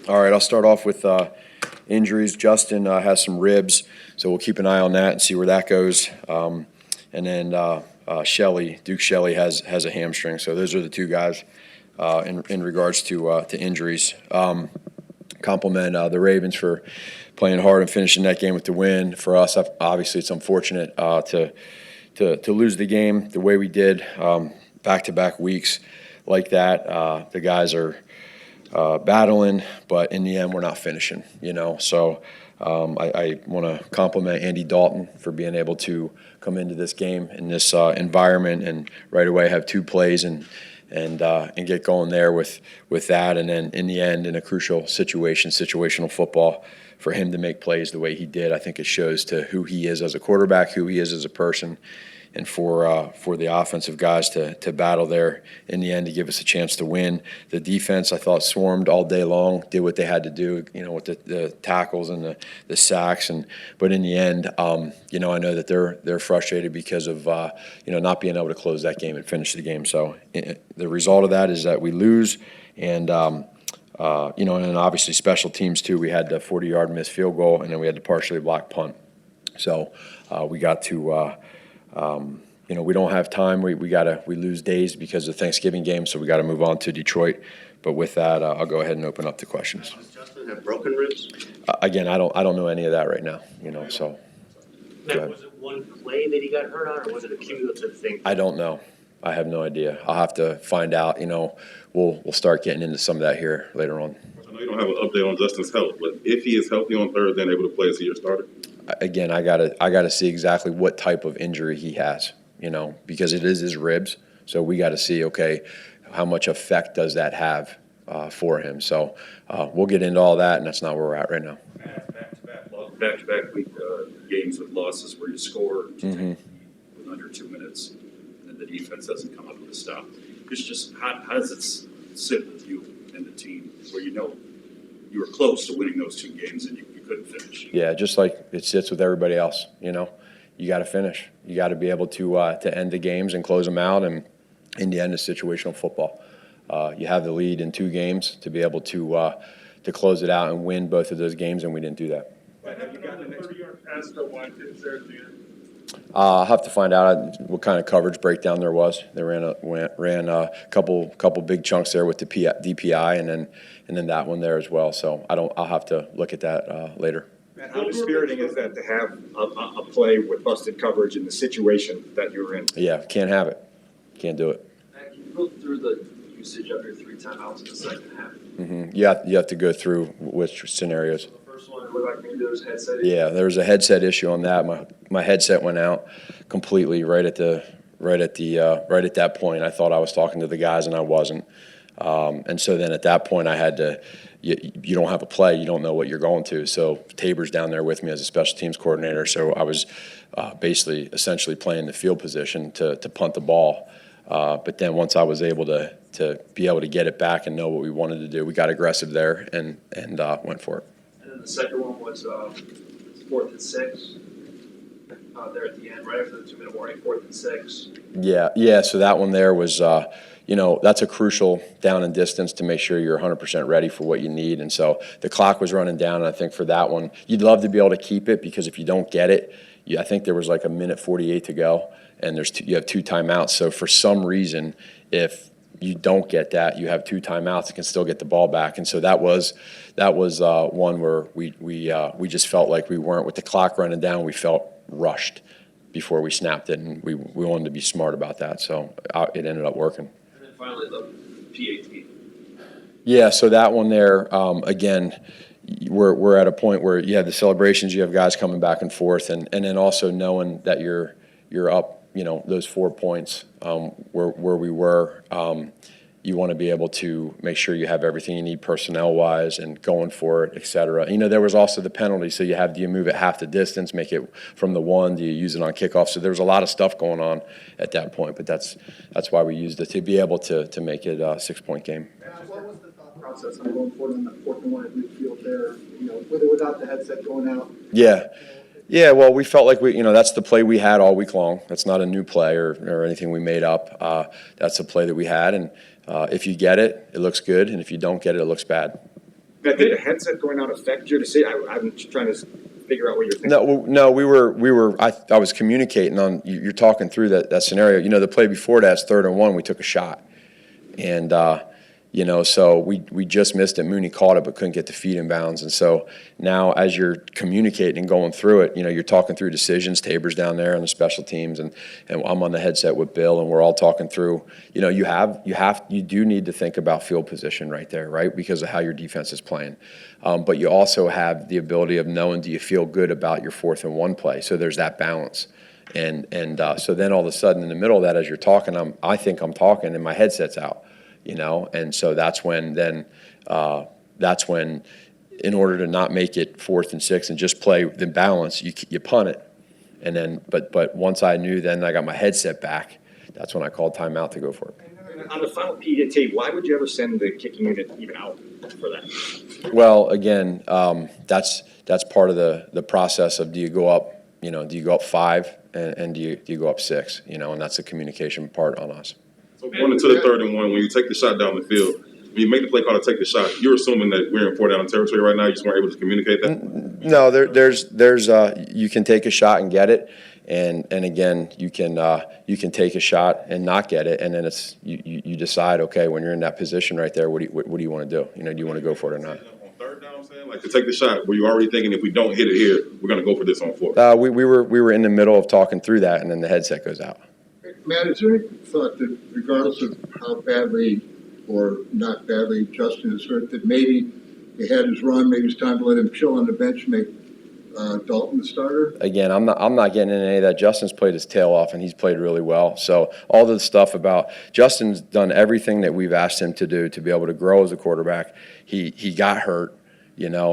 All right, I'll start off with injuries. Justin has some ribs, so we'll keep an eye on that and see where that goes. And then Duke Shelley has a hamstring. So those are the two guys in regards to injuries. Compliment the Ravens for playing hard and finishing that game with the win. For us, obviously, it's unfortunate to lose the game the way we did, back-to-back weeks like that. The guys are battling, but in the end, we're not finishing, So I want to compliment Andy Dalton for being able to come into this game in this environment and right away have two plays and get going there with that. And then in the end, in a crucial situation, situational football, for him to make plays the way he did, I think it shows to who he is as a quarterback, who he is as a person, and for the offensive guys to battle there in the end to give us a chance to win. The defense, I thought, swarmed all day long, did what they had to do, with the tackles and the sacks. But in the end, I know that they're frustrated because of not being able to close that game and finish the game. So the result of that is that we lose, and and then obviously special teams too. We had the 40-yard missed field goal, and then we had the partially blocked punt. So we got to. We don't have time. We lose days because of the Thanksgiving game, so we got to move on to Detroit. But with that, I'll go ahead and open up the questions. Does Justin have broken ribs? Again, I don't know any of that right now. So. Matt, was it one play that he got hurt on, or was it a cumulative thing? I don't know. I have no idea. I'll have to find out. We'll start getting into some of that here later on. I know you don't have an update on Justin's health, but if he is healthy on Thursday and able to play, is he your starter? Again, I gotta see exactly what type of injury he has, because it is his ribs. So we got to see, okay, how much effect does that have for him? So we'll get into all that, and that's not where we're at right now. Back-to-back week games with losses where you score with under 2 minutes, and then the defense doesn't come up with a stop. It's just how does it sit with you and the team where you were close to winning those two games and you couldn't finish? Yeah, just like it sits with everybody else. You got to finish. You got to be able to end the games and close them out. And in the end, it's situational football. You have the lead in 2 games to be able to close it out and win both of those games, and we didn't do that. I'll have to find out what kind of coverage breakdown there was. They ran a couple big chunks there with the DPI, and then that one there as well. So I'll have to look at that later. And how dispiriting is that to have a play with busted coverage in the situation that you're in? Yeah, can't have it. Can't do it. Can you go through the usage of your 3 timeouts in the second half? Mm-hmm. You have to go through which scenarios. The first one, it looked like maybe there was a headset issue. Yeah, there was a headset issue on that. My headset went out completely right at that point. I thought I was talking to the guys, and I wasn't. And so then at that point, I had to. You don't have a play. You don't know what you're going to. So Tabor's down there with me as a special teams coordinator. So I was essentially playing the field position to punt the ball. But then once I was able to be able to get it back and know what we wanted to do, we got aggressive there and went for it. And then the second one was 4th and 6. There at the end, right after the 2-minute warning, 4th and 6. Yeah. So that one there was, that's a crucial down and distance to make sure you're 100% ready for what you need. And so the clock was running down, and I think for that one, you'd love to be able to keep it because if you don't get it, I think there was like 1:48 to go, and you have 2 timeouts. So for some reason, if you don't get that, you have 2 timeouts and can still get the ball back. And so that was one where we just felt like we weren't, with the clock running down, we felt rushed before we snapped it, and we wanted to be smart about that. So it ended up working. And then finally the PAT. Yeah, so that one there, again, we're at a point where you have the celebrations, you have guys coming back and forth, and then also knowing that you're up, those 4 points where we were. You want to be able to make sure you have everything you need personnel-wise and going for it, et cetera. There was also the penalty, so do you move it half the distance, make it from the 1, do you use it on kickoff? So there was a lot of stuff going on at that point, but that's why we used it, to be able to make it a 6-point game. What was the thought process on going forward on the 4th and 1 at midfield there, with or without the headset going out? Yeah, well, we felt like that's the play we had all week long. That's not a new play or anything we made up. That's the play that we had, and if you get it, it looks good, and if you don't get it, it looks bad. Did the headset going out affect your decision? I'm trying to figure out what you're thinking. No, I was communicating on, you're talking through that scenario. You know, the play before that's 3rd and 1, we took a shot. And, so we just missed it. Mooney caught it but couldn't get the feet in bounds. And so now as you're communicating and going through it, you're talking through decisions. Tabor's down there on the special teams, and I'm on the headset with Bill, and we're all talking through. You do need to think about field position right there, right, because of how your defense is playing. But you also have the ability of knowing, do you feel good about your 4th and 1 play? So there's that balance. And so then all of a sudden in the middle of that, as you're talking, I think I'm talking and my headset's out. And so that's when in order to not make it 4th and 6 and just play the balance, you punt it. And then, but once I knew, then I got my headset back, that's when I called timeout to go for it. On the final PAT, why would you ever send the kicking unit even out for that? Well, again, that's part of the process of, do you go up 5 and do you go up 6, and that's the communication part on us. So going into the 3rd and 1, when you take the shot down the field, when you make the play call to take the shot, you're assuming that we're in 4-down territory right now. You just weren't able to communicate that. No, there's you can take a shot and get it, and again you can take a shot and not get it, and then it's you decide, okay, when you're in that position right there, what do you want to do? Do you want to go for it or not? On 3rd down, I'm saying, like, to take the shot, were you already thinking, if we don't hit it here, we're going to go for this on 4th? We were in the middle of talking through that, and then the headset goes out. Matt, is there any thought that regardless of how badly or not badly Justin is hurt, that maybe he had his run, maybe it's time to let him chill on the bench and make Dalton the starter? Again, I'm not getting into any of that. Justin's played his tail off, and he's played really well. So all the stuff about Justin's done everything that we've asked him to do to be able to grow as a quarterback. He got hurt.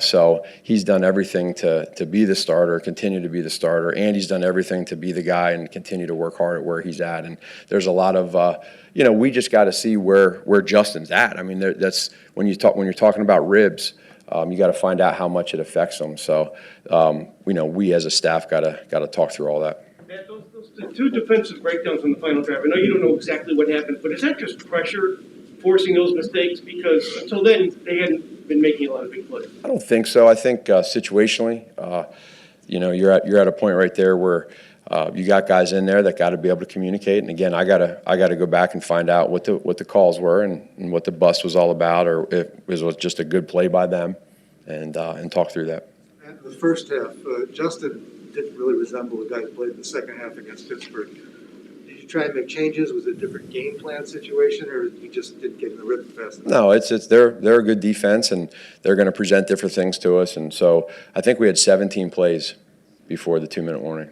So he's done everything to be the starter, continue to be the starter, and he's done everything to be the guy and continue to work hard at where he's at. And there's a lot of, we just got to see where Justin's at. I mean, that's when you're talking about ribs, you got to find out how much it affects them. So, we as a staff got to talk through all that. Matt, those the 2 defensive breakdowns on the final drive, I know you don't know exactly what happened, but is that just pressure forcing those mistakes? Because until then, they hadn't been making a lot of big plays. I don't think so. I think situationally, you're at a point right there where you got guys in there that got to be able to communicate. And again, I gotta go back and find out what the calls were and what the bust was all about, or if it was just a good play by them, and talk through that. And the first half, Justin didn't really resemble the guy who played in the second half against Pittsburgh. Did you try and make changes? Was it a different game plan situation, or you just didn't get in the rhythm fast enough? No, they're a good defense, and they're going to present different things to us. And so I think we had 17 plays before the 2-minute warning.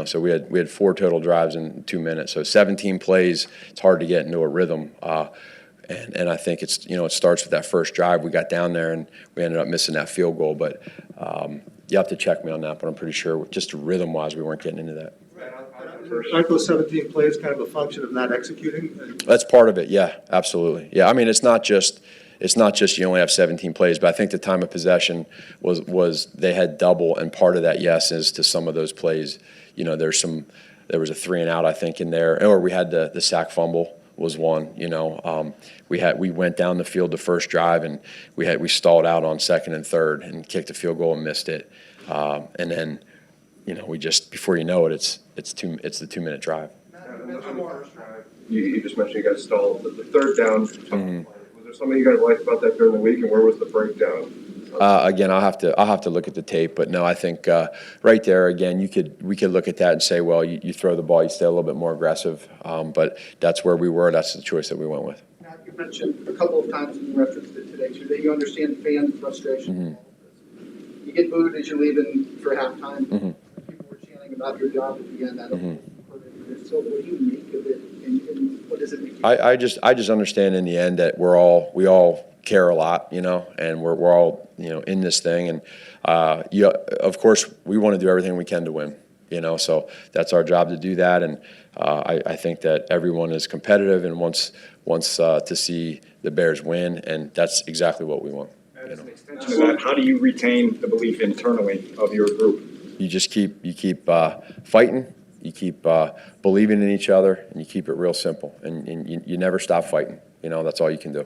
So we had 4 total drives in 2 minutes. So 17 plays, it's hard to get into a rhythm. And I think it starts with that first drive. We got down there and we ended up missing that field goal. But you have to check me on that. But I'm pretty sure just rhythm-wise, we weren't getting into that. Aren't those 17 plays kind of a function of not executing? That's part of it. Yeah, absolutely. Yeah, I mean, it's not just you only have 17 plays, but I think the time of possession was they had double, and part of that, yes, is to some of those plays. There was a 3-and-out, I think, in there, or we had the sack fumble was one. We went down the field the first drive, and we stalled out on 2nd and 3rd and kicked a field goal and missed it, and then we just, before you know it, it's the 2-minute drive. You just mentioned you guys stalled the 3rd down. Was there something you guys liked about that during the week, and where was the breakdown? Again, I'll have to look at the tape, but no, I think right there again, we could look at that and say, well, you throw the ball, you stay a little bit more aggressive, but that's where we were. That's the choice that we went with. Matt, you mentioned a couple of times and you referenced it today, so that you understand fan frustration. You get booed as you're leaving for halftime. People were chanting about your job at the end. So what do you make of it, and what does it make you? I just understand in the end that we all care a lot, and we're all in this thing, and of course we want to do everything we can to win, so that's our job to do that, and I think that everyone is competitive and wants to see the Bears win, and that's exactly what we want. As an extension of that, how do you retain the belief internally of your group? You just keep fighting, you keep believing in each other, and you keep it real simple, and you never stop fighting. That's all you can do.